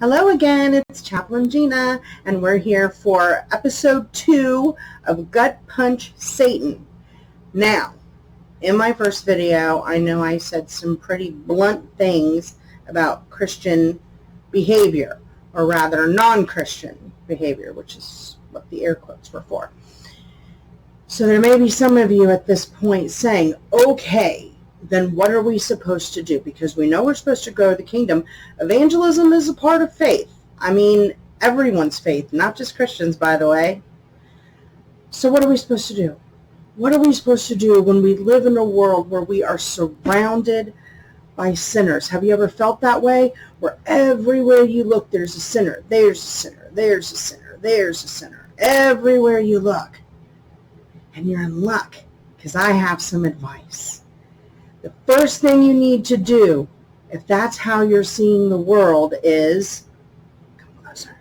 Hello again, it's Chaplain Gina, and we're here for episode 2 of Gut Punch Satan. Now, in my first video, I know I said some pretty blunt things about Christian behavior, or rather non-Christian behavior, which is what the air quotes were for. So there may be some of you at this point saying, okay, then what are we supposed to do? Because we know we're supposed to go to the kingdom. Evangelism is a part of faith. I mean, everyone's faith, not just Christians, by the way. So what are we supposed to do? What are we supposed to do when we live in a world where we are surrounded by sinners? Have you ever felt that way? Where everywhere you look, there's a sinner. There's a sinner. There's a sinner. There's a sinner. Everywhere you look. And you're in luck, because I have some advice. The first thing you need to do, if that's how you're seeing the world, is come closer.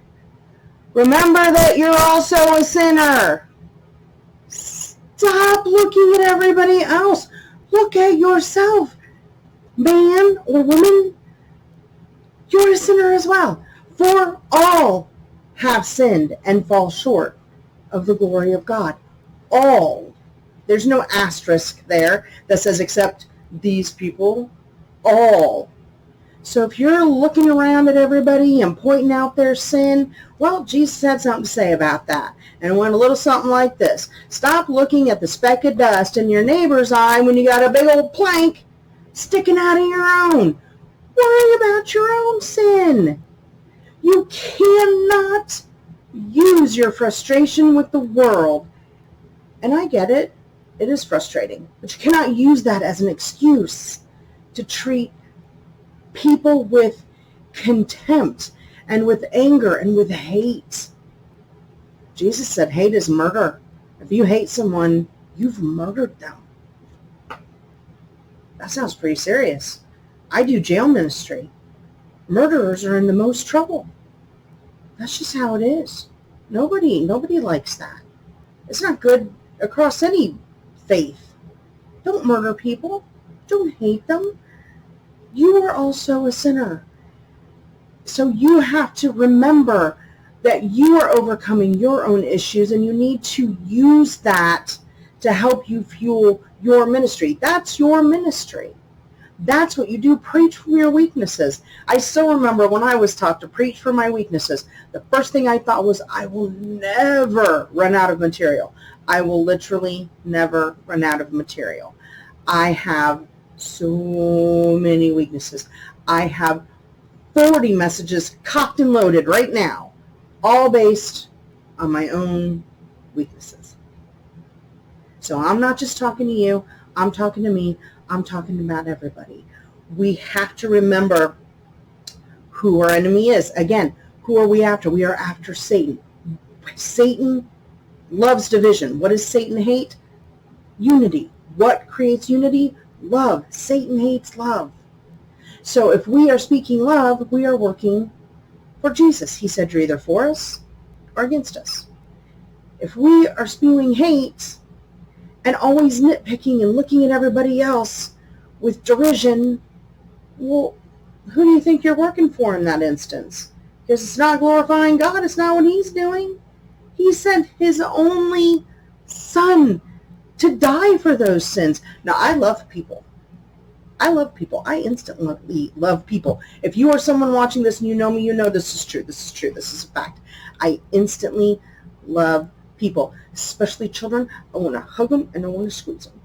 Remember that you're also a sinner. Stop looking at everybody else. Look at yourself, man or woman. You're a sinner as well. For all have sinned and fall short of the glory of God. All. There's no asterisk there that says except these people, all. So if you're looking around at everybody and pointing out their sin, well, Jesus had something to say about that. And it went a little something like this. Stop looking at the speck of dust in your neighbor's eye when you got a big old plank sticking out of your own. Worry about your own sin. You cannot use your frustration with the world. And I get it. It is frustrating, but you cannot use that as an excuse to treat people with contempt and with anger and with hate. Jesus said hate is murder. If you hate someone, you've murdered them. That sounds pretty serious. I do jail ministry. Murderers are in the most trouble. That's just how it is. Nobody likes that. It's not good across any faith. Don't murder people. Don't hate them. You are also a sinner. So you have to remember that you are overcoming your own issues, and you need to use that to help you fuel your ministry. That's your ministry. That's what you do. Preach from your weaknesses. I still remember when I was taught to preach from my weaknesses, the first thing I thought was, I will never run out of material. I will literally never run out of material. I have so many weaknesses. I have 40 messages cocked and loaded right now, all based on my own weaknesses. So I'm not just talking to you. I'm talking to me. I'm talking about everybody. We have to remember who our enemy is. Again, who are we after? We are after Satan. Satan loves division. What does Satan hate? Unity. What creates unity? Love. Satan hates love. So if we are speaking love, we are working for Jesus. He said you're either for us or against us. If we are spewing hate and always nitpicking and looking at everybody else with derision, well, who do you think you're working for in that instance? Because it's not glorifying God. It's not what he's doing. He sent his only son to die for those sins. Now, I love people. I love people. I instantly love people. If you are someone watching this and you know me, you know this is true. This is true. This is a fact. I instantly love people, especially children. I want to hug them and I want to squeeze them.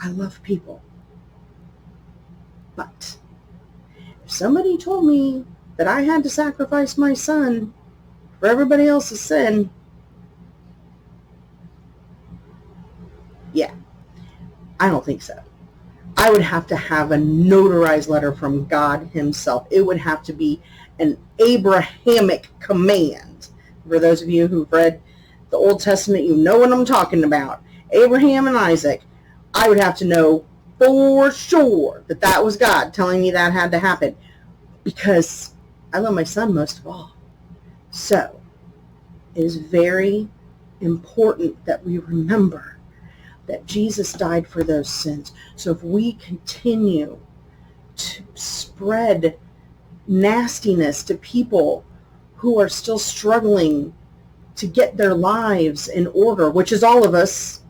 I love people. But if somebody told me that I had to sacrifice my son for everybody else's sin, yeah, I don't think so. I would have to have a notarized letter from God himself. It would have to be an Abrahamic command. For those of you who've read the Old Testament, you know what I'm talking about. Abraham and Isaac. I would have to know for sure that that was God telling me that had to happen, because I love my son most of all. So it is very important that we remember that Jesus died for those sins. So if we continue to spread nastiness to people who are still struggling to get their lives in order, which is all of us.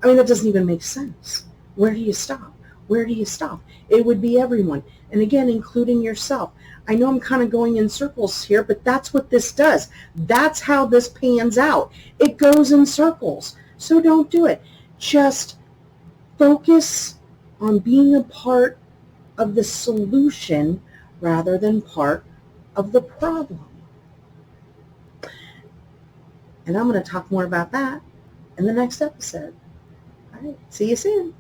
I mean, that doesn't even make sense. Where do you stop? Where do you stop? It would be everyone. And again, including yourself. I know I'm kind of going in circles here, but that's what this does. That's how this pans out. It goes in circles. So don't do it. Just focus on being a part of the solution rather than part of the problem. And I'm going to talk more about that in the next episode. All right. See you soon.